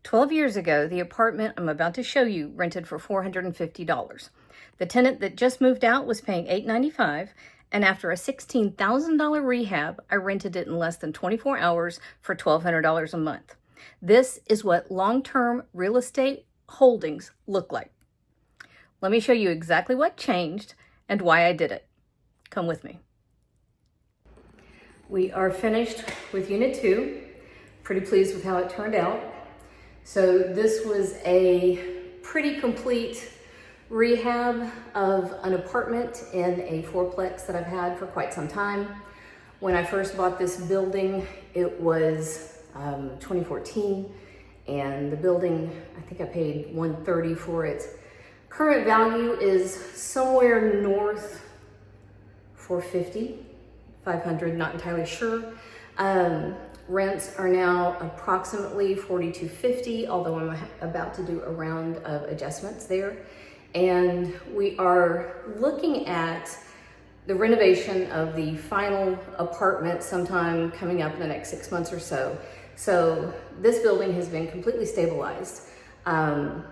12 years ago, the apartment I'm about to show you rented for $450. The tenant that just moved out was paying $895, and after a $16,000 rehab, I rented it in less than 24 hours for $1,200 a month. This is what long-term real estate holdings look like. Let me show you exactly what changed and why I did it. Come with me. We are finished with Unit 2. Pretty pleased with how it turned out. So this was a pretty complete rehab of an apartment in a fourplex that I've had for quite some time. When I first bought this building, it was 2014, and the building, I think I paid $130 for it. Current value is somewhere north $450, $500, not entirely sure. Rents are now approximately $42.50, although I'm about to do a round of adjustments there. And we are looking at the renovation of the final apartment sometime coming up in the next 6 months or so. So this building has been completely stabilized. Put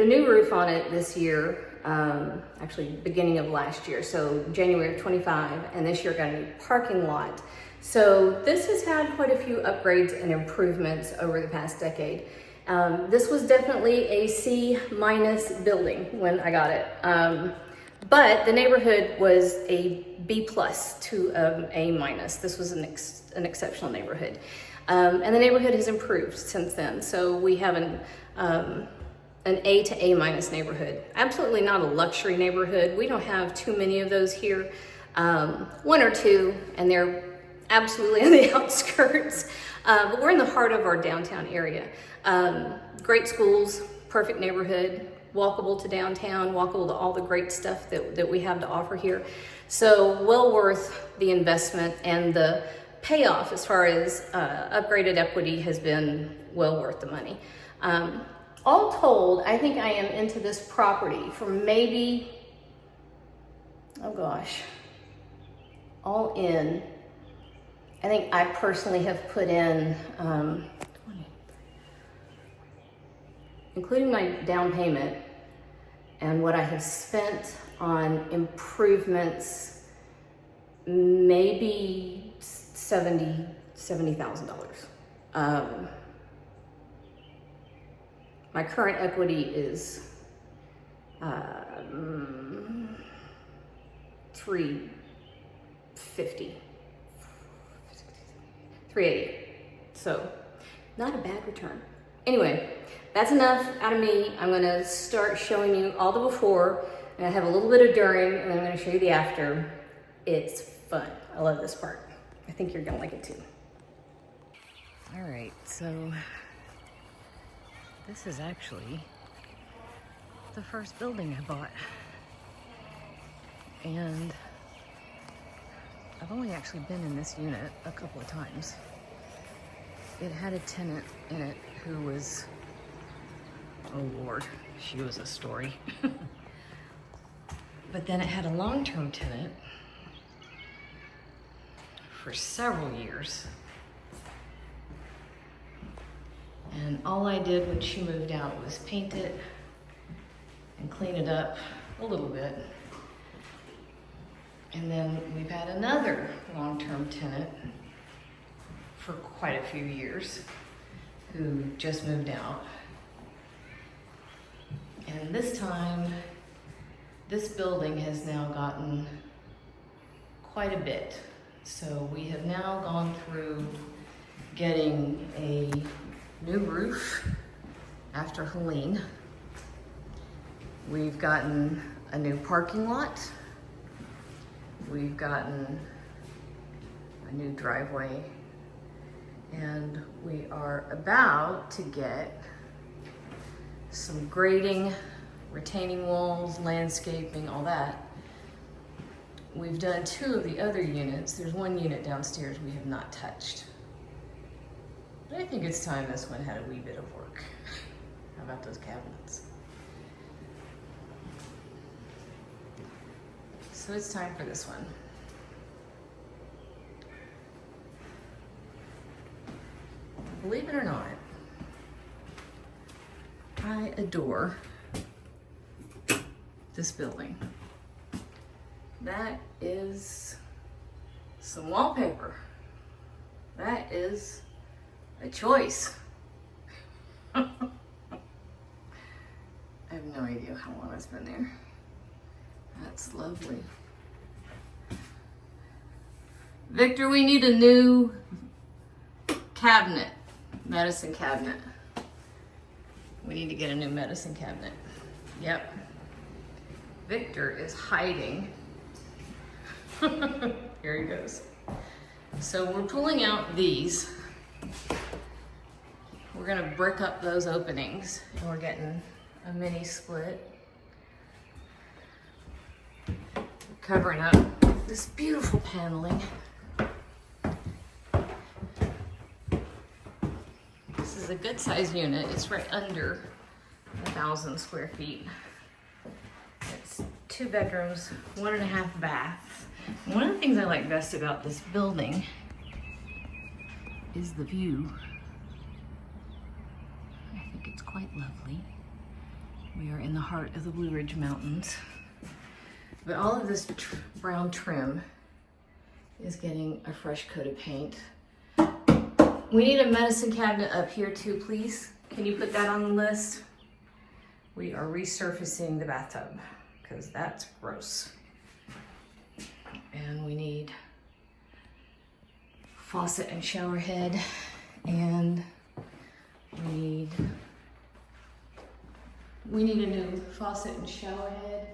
a new roof on it this year. Actually beginning of last year, so January of 25, and this year got a new parking lot. So this has had quite a few upgrades and improvements over the past decade. This was definitely a C- building when I got it. But the neighborhood was a B+ to A-. This was an exceptional neighborhood. And the neighborhood has improved since then. So we have an A to A- neighborhood. Absolutely not a luxury neighborhood. We don't have too many of those here. One or two, and they're absolutely on the outskirts. But we're in the heart of our downtown area. Great schools, perfect neighborhood, walkable to downtown, walkable to all the great stuff that we have to offer here. So well worth the investment, and the payoff as far as upgraded equity has been well worth the money. All told, I think I am into this property for maybe, oh gosh, all in, I think I personally have put in, including my down payment and what I have spent on improvements, maybe $70,000. My current equity is $350, $380. So not a bad return. Anyway, that's enough out of me. I'm gonna start showing you all the before, and I have a little bit of during, and I'm gonna show you the after. It's fun. I love this part. I think you're gonna like it too. All right, so this is actually the first building I bought. And I've only actually been in this unit a couple of times. It had a tenant in it who was, oh Lord, she was a story. But then it had a long-term tenant for several years. And all I did when she moved out was paint it and clean it up a little bit. And then we've had another long-term tenant for quite a few years who just moved out. And this time, this building has now gotten quite a bit. So we have now gone through getting a new roof after Helene. We've gotten a new parking lot. We've gotten a new driveway. And we are about to get some grading, retaining walls, landscaping, all that. We've done 2 of the other units. There's 1 unit downstairs we have not touched. But I think it's time this one had a wee bit of work. How about those cabinets? So it's time for this one. believe it or not, I adore this building. That is some wallpaper. That is a choice. I have no idea how long it's been there. That's lovely. Victor, we need a new cabinet, medicine cabinet. We need to get a new medicine cabinet. Yep. Victor is hiding. Here he goes. So we're pulling out these. We're gonna brick up those openings, and we're getting a mini split. Covering up this beautiful paneling. This is a good size unit. It's right under 1,000 square feet. It's 2 bedrooms, 1.5 baths. One of the things I like best about this building is the view. I think it's quite lovely. We are in the heart of the Blue Ridge Mountains. But all of this brown trim is getting a fresh coat of paint. We need a medicine cabinet up here too, please. Can you put that on the list? We are resurfacing the bathtub because that's gross. And we need faucet and shower head, and we need a new faucet and shower head.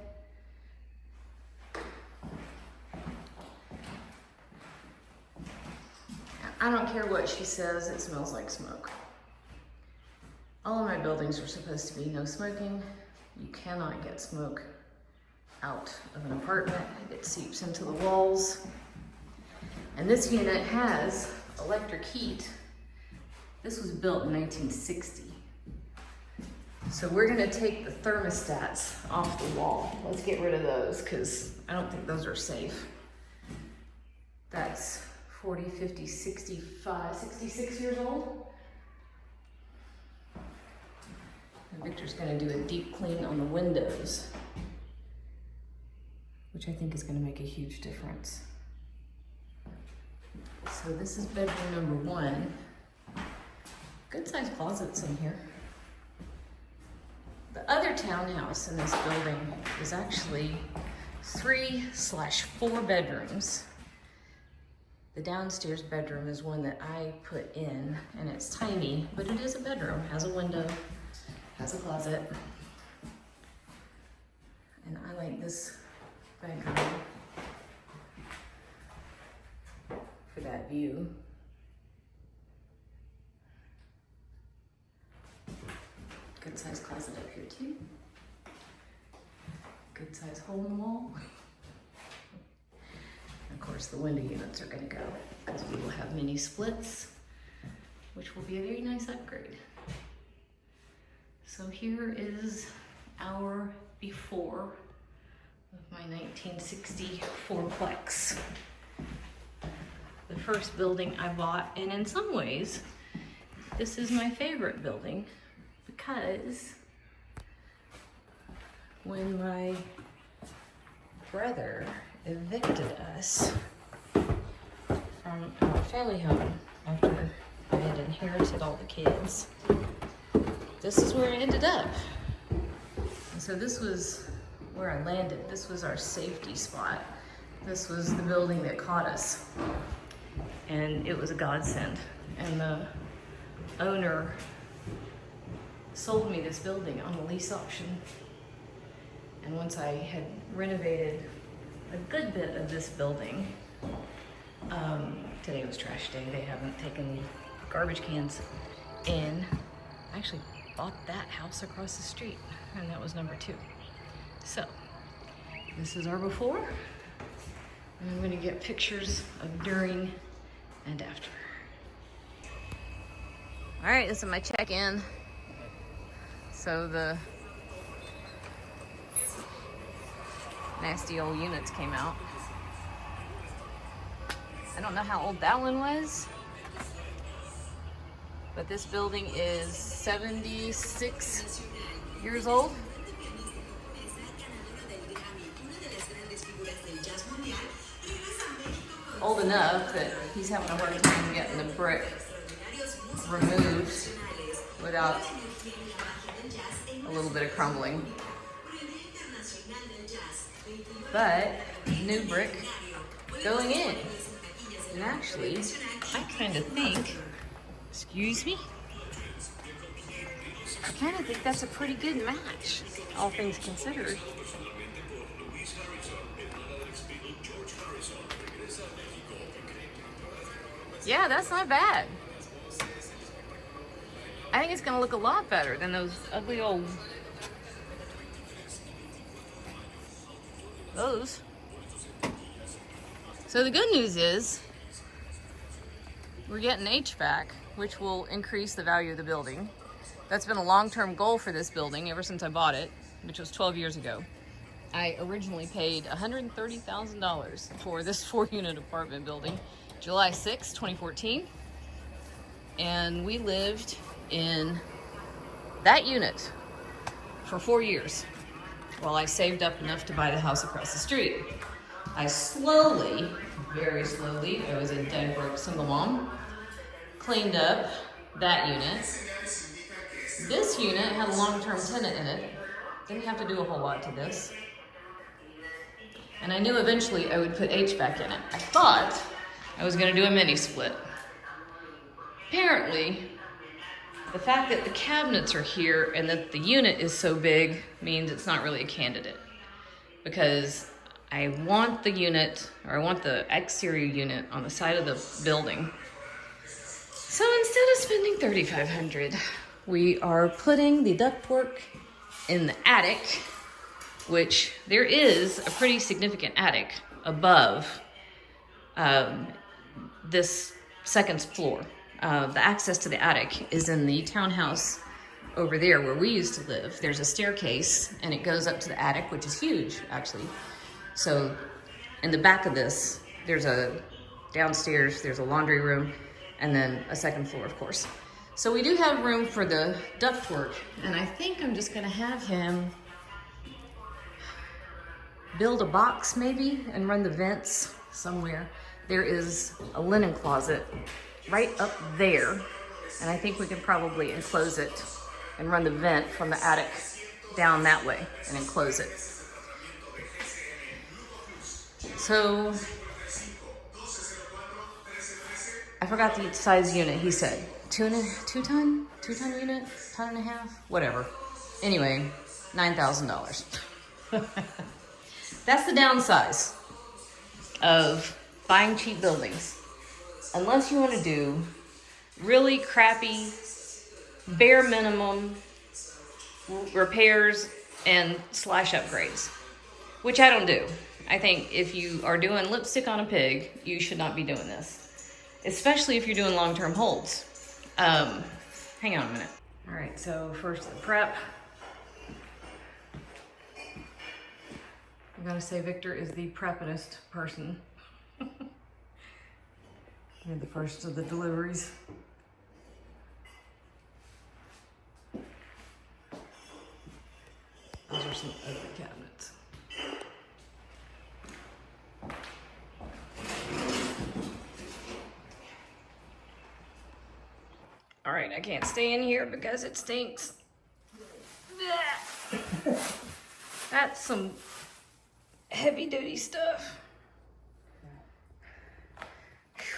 I don't care what she says, it smells like smoke. All of my buildings are supposed to be no smoking. You cannot get smoke out of an apartment. It seeps into the walls. And this unit has electric heat. This was built in 1960. So we're gonna take the thermostats off the wall. Let's get rid of those because I don't think those are safe. That's 40, 50, 65, 66 years old. And Victor's gonna do a deep clean on the windows, which I think is gonna make a huge difference. So this is bedroom number 1. Good sized closets in here. The other townhouse in this building is actually 3/4 bedrooms. The downstairs bedroom is one that I put in, and it's tiny, but it is a bedroom, has a window, has a closet. And I like this bedroom for that view. Good size closet up here too. Good size hole in the wall. Of course, the window units are going to go because we will have mini splits, which will be a very nice upgrade. So here is our before of my 1960 fourplex. The first building I bought, and in some ways, this is my favorite building because when my brother evicted us from our family home after I had inherited all the kids, this is where I ended up. And so this was where I landed. This was our safety spot. This was the building that caught us. And it was a godsend. And the owner sold me this building on a lease option. And once I had renovated a good bit of this building, today was trash day. They haven't taken garbage cans in. I actually bought that house across the street, and that was number 2. So this is our before, and I'm going to get pictures of during and after. All right, this is my check-in. So the nasty old units came out. I don't know how old that one was. but this building is 76 years old. Old enough that he's having a hard time getting the brick removed without a little bit of crumbling. But new brick going in. And actually, I kind of think, excuse me, I kind of think that's a pretty good match, all things considered. Yeah, that's not bad. I think it's gonna look a lot better than those ugly old, those. So the good news is we're getting HVAC, which will increase the value of the building. That's been a long-term goal for this building ever since I bought it, which was 12 years ago. I originally paid $130,000 for this 4-unit apartment building, July 6, 2014. And we lived in that unit for 4 years while I saved up enough to buy the house across the street. I slowly, very slowly, I was a dead broke single mom, cleaned up that unit. This unit had a long-term tenant in it. Didn't have to do a whole lot to this. And I knew eventually I would put HVAC in it. I thought I was gonna do a mini split. Apparently, the fact that the cabinets are here and that the unit is so big means it's not really a candidate, because I want the unit, or I want the exterior unit on the side of the building. So instead of spending $3,500, we are putting the ductwork in the attic, which there is a pretty significant attic above this second floor. The access to the attic is in the townhouse over there where we used to live. There's a staircase and it goes up to the attic, which is huge, actually. So in the back of this, there's a downstairs, there's a laundry room, and then a second floor, of course. So we do have room for the ductwork, and I think I'm just gonna have him build a box maybe and run the vents somewhere. There is a linen closet right up there, and I think we can probably enclose it and run the vent from the attic down that way and enclose it. So I forgot the size unit he said. Two ton unit, ton and a half, whatever. Anyway, $9,000. That's the downsize of buying cheap buildings. Unless you want to do really crappy, bare minimum repairs and slash upgrades, which I don't do. I think if you are doing lipstick on a pig, you should not be doing this, especially if you're doing long-term holds. Hang on a minute. All right, so first the prep. I gotta say, Victor is the preppinest person. Made the first of the deliveries. Those are some ugly cabinets. All right, I can't stay in here because it stinks. That's some heavy duty stuff.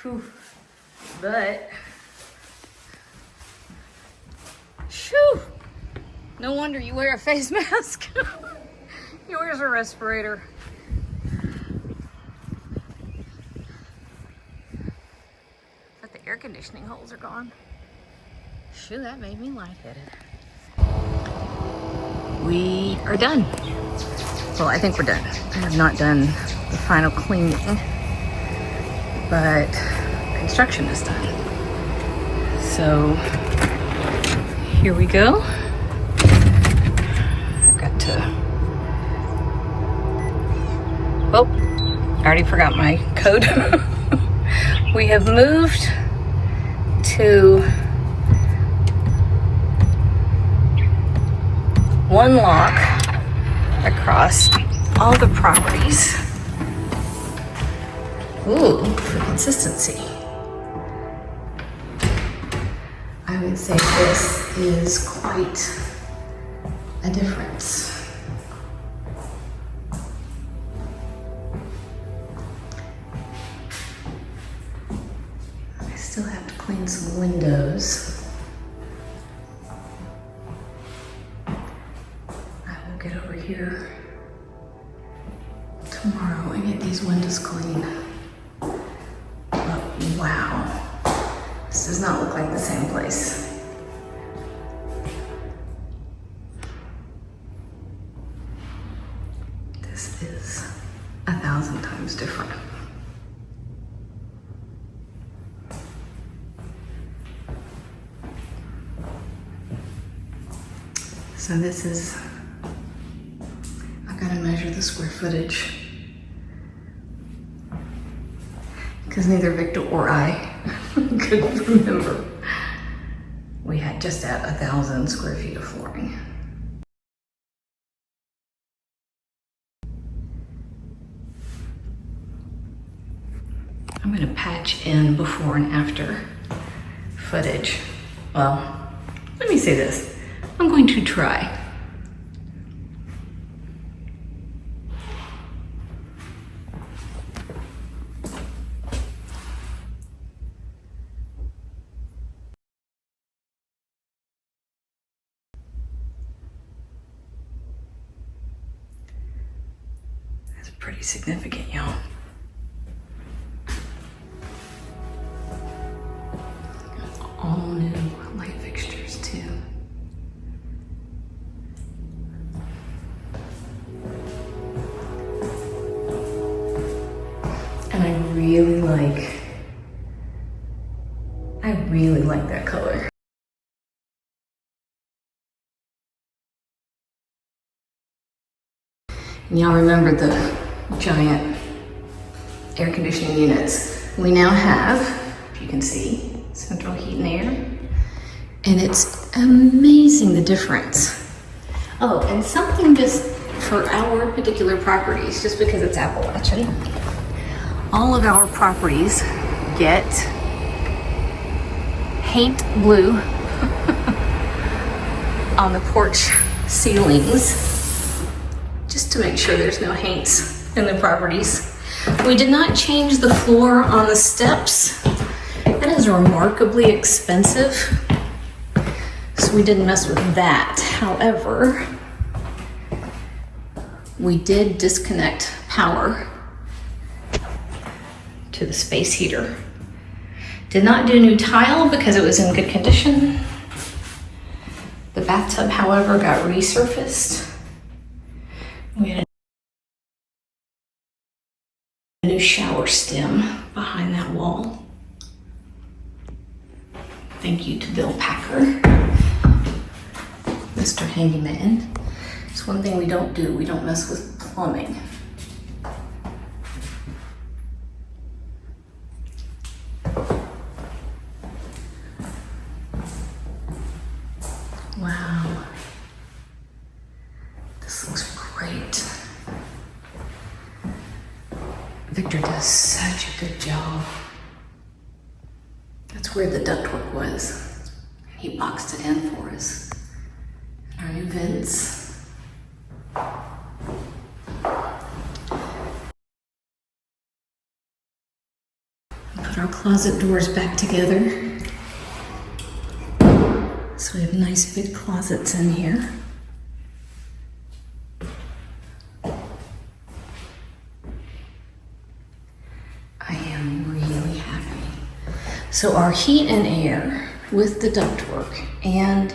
Whew. But, shoo, no wonder you wear a face mask. He wears a respirator. But the air conditioning holes are gone. Shoo, that made me lightheaded. We are done. Well, I think we're done. I have not done the final cleaning, but construction is done. So here we go. I've got to, oh, I already forgot my code. We have moved to one lock across all the properties. Ooh, for consistency. I would say this is quite a difference. I still have to clean some windows. I will get over here tomorrow and get these windows clean. But wow, this does not look like the same place. This is 1,000 times different. So this is, I've got to measure the square footage because neither Victor or I could remember. We had just at 1,000 square feet of flooring. I'm going to patch in before and after footage. Well, let me say this. I'm going to try. That's pretty significant, y'all. All new light fixtures too. And I really like that color. And y'all remember the giant air conditioning units. We now have, if you can see, central heat and air. And it's amazing the difference. Oh, and something just for our particular properties, just because it's Appalachian, all of our properties get paint blue on the porch ceilings, just to make sure there's no haints in the properties. We did not change the floor on the steps. That is remarkably expensive, so we didn't mess with that. However, we did disconnect power to the space heater. Did not do new tile because it was in good condition. The bathtub, however, got resurfaced. We had a new shower stem behind that wall. Thank you to Bill Packer, Mr. Handyman. It's one thing we don't do. We don't mess with plumbing. Wow. This looks great. Victor does such a good job. That's where the ductwork was. He boxed it in for us. Our new vents. Put our closet doors back together. So we have nice big closets in here. I am really happy. So our heat and air with the ductwork and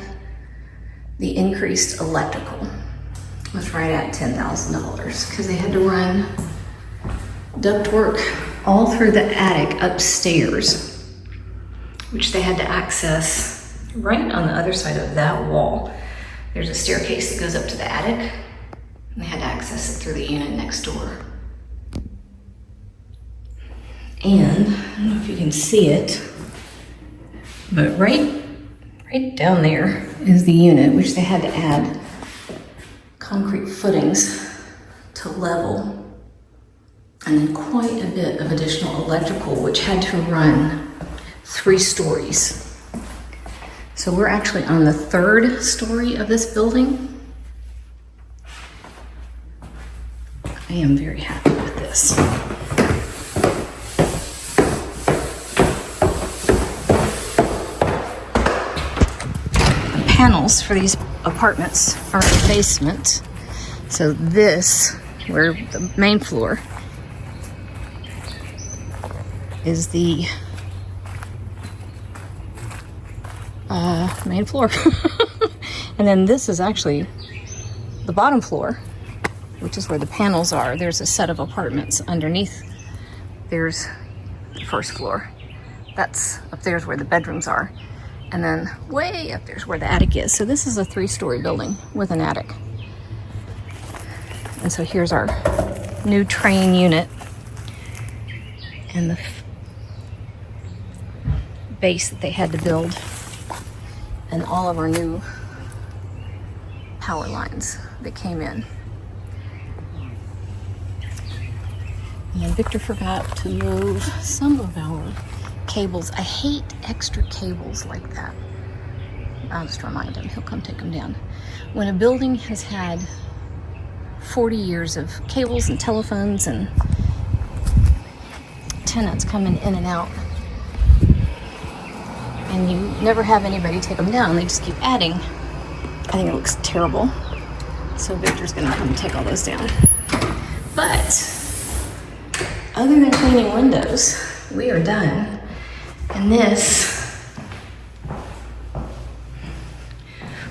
the increased electrical was right at $10,000 because they had to run ductwork all through the attic upstairs, which they had to access right on the other side of that wall. There's a staircase that goes up to the attic, and they had to access it through the unit next door. And I don't know if you can see it, but right down there is the unit, which they had to add concrete footings to level, and then quite a bit of additional electrical, which had to run 3 stories. So we're actually on the 3rd story of this building. I am very happy with this. The panels for these apartments are in the basement. So this, where the main floor, is the main floor. And then this is actually the bottom floor, which is where the panels are. There's a set of apartments underneath. There's the 1st floor. That's up there's where the bedrooms are. And then way up there's where the attic is. So this is a 3-story building with an attic. And so here's our new train unit and the base that they had to build, and all of our new power lines that came in. And Victor forgot to move some of our cables. I hate extra cables like that. I'll just remind him, he'll come take them down. When a building has had 40 years of cables and telephones and tenants coming in and out, and you never have anybody take them down, they just keep adding, I think it looks terrible. So Victor's gonna come take all those down. But other than cleaning windows, we are done. And this,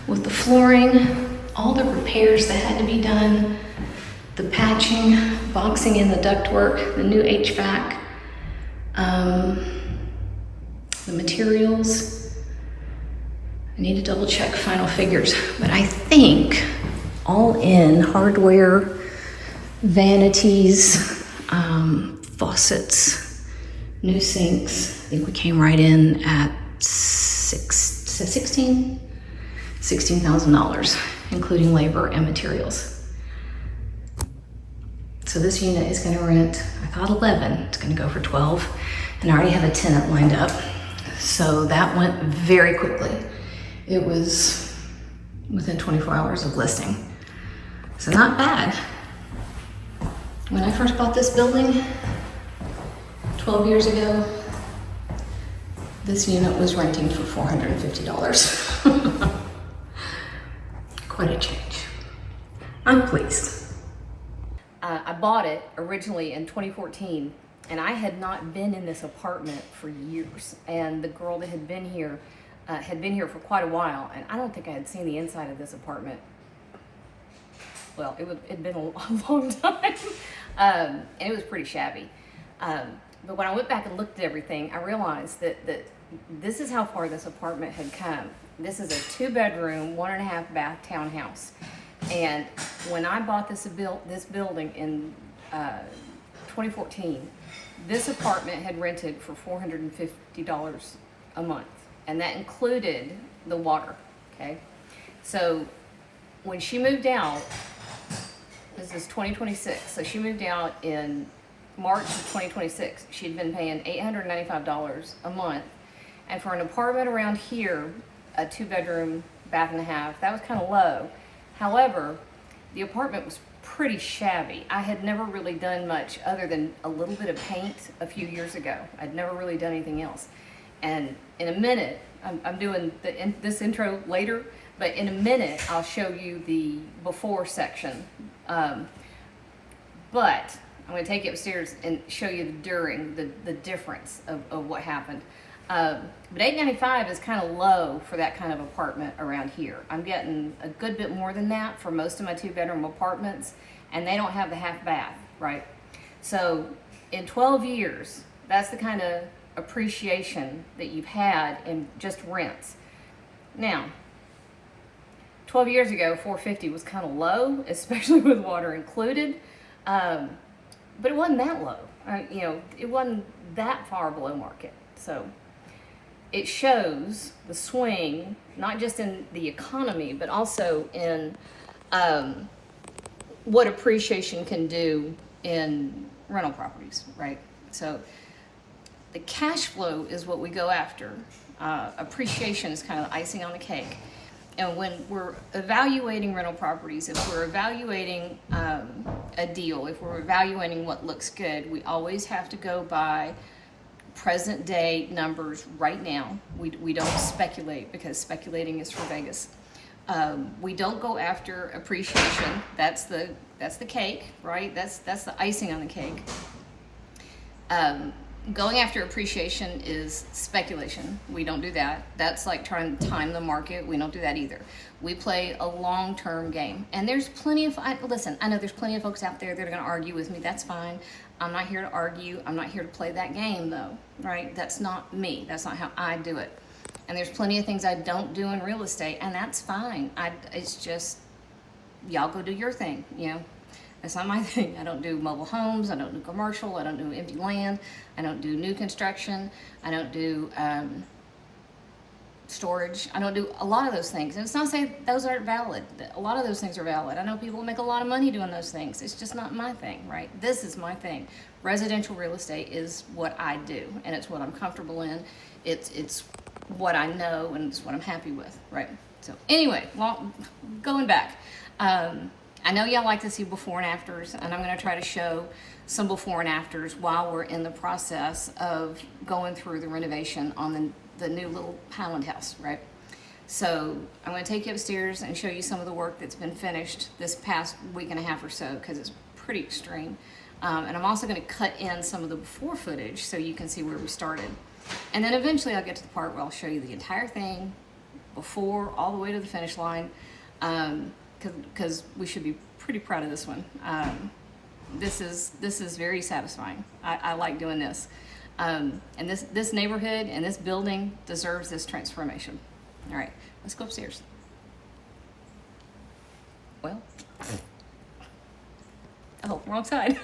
with the flooring, all the repairs that had to be done, the patching, boxing in the ductwork, the new HVAC, the materials. I need to double check final figures, but I think all in, hardware, vanities, faucets, new sinks, I think we came right in at $16,000, including labor and materials. So this unit is gonna rent, I thought 11, it's gonna go for 12, and I already have a tenant lined up. So that went very quickly. It was within 24 hours of listing. So not bad. When I first bought this building 12 years ago, this unit was renting for $450. Quite a change. I'm pleased. I bought it originally in 2014, and I had not been in this apartment for years. And the girl that had been here for quite a while, and I don't think I had seen the inside of this apartment. Well, it'd been a long time, and it was pretty shabby. But when I went back and looked at everything, I realized that this is how far this apartment had come. This is a 2-bedroom, 1.5 bath townhouse. And when I bought this building in 2014, this apartment had rented for $450 a month. And that included the water, okay? So when she moved out, this is 2026, so she moved out in March of 2026. She'd been paying $895 a month. And for an apartment around here, a 2-bedroom, bath and a half, that was kind of low. However, the apartment was pretty shabby. I had never really done much other than a little bit of paint a few years ago. I'd never really done anything else. And in a minute, I'm doing this intro later, but in a minute, I'll show you the before section. But I'm gonna take you upstairs and show you the during, the difference of what happened. But $895 is kind of low for that kind of apartment around here. I'm getting a good bit more than that for most of my 2-bedroom apartments, and they don't have the half bath, right? So in 12 years, that's the kind of appreciation that you've had in just rents. Now, 12 years ago, $450 was kind of low, especially with water included, but it wasn't that low. It wasn't that far below market. So it shows the swing, not just in the economy, but also in what appreciation can do in rental properties, right? So the cash flow is what we go after. Appreciation is kind of the icing on the cake. And when we're evaluating rental properties, if we're evaluating a deal, if we're evaluating what looks good, we always have to go by present day numbers right now. We don't speculate, because speculating is for Vegas. We don't go after appreciation. That's the cake, right? That's the icing on the cake. Going after appreciation is speculation. We don't do that. That's like trying to time the market. We don't do that either. We play a long-term game. And there's plenty of, listen, I know there's plenty of folks out there that are going to argue with me. That's fine. I'm not here to argue. I'm not here to play that game, though, right? That's not me. That's not how I do it. And there's plenty of things I don't do in real estate, and that's fine. It's just, y'all go do your thing, you know? That's not my thing. I don't do mobile homes. I don't do commercial. I don't do empty land. I don't do new construction. I don't do storage. I don't do a lot of those things. And it's not saying those aren't valid. A lot of those things are valid. I know people make a lot of money doing those things. It's just not my thing, right? This is my thing. Residential real estate is what I do, and it's what I'm comfortable in. It's what I know, and it's what I'm happy with, right? So anyway, going back. I know y'all like to see before and afters, and I'm going to try to show some before and afters while we're in the process of going through the renovation on the new little Highland house, right? So I'm going to take you upstairs and show you some of the work that's been finished this past week and a half or so, because it's pretty extreme. And I'm also going to cut in some of the before footage so you can see where we started. And then eventually I'll get to the part where I'll show you the entire thing before, all the way to the finish line. Because we should be pretty proud of this one. This is very satisfying. I like doing this. And this neighborhood and this building deserves this transformation. All right, let's go upstairs. Well, oh, wrong side.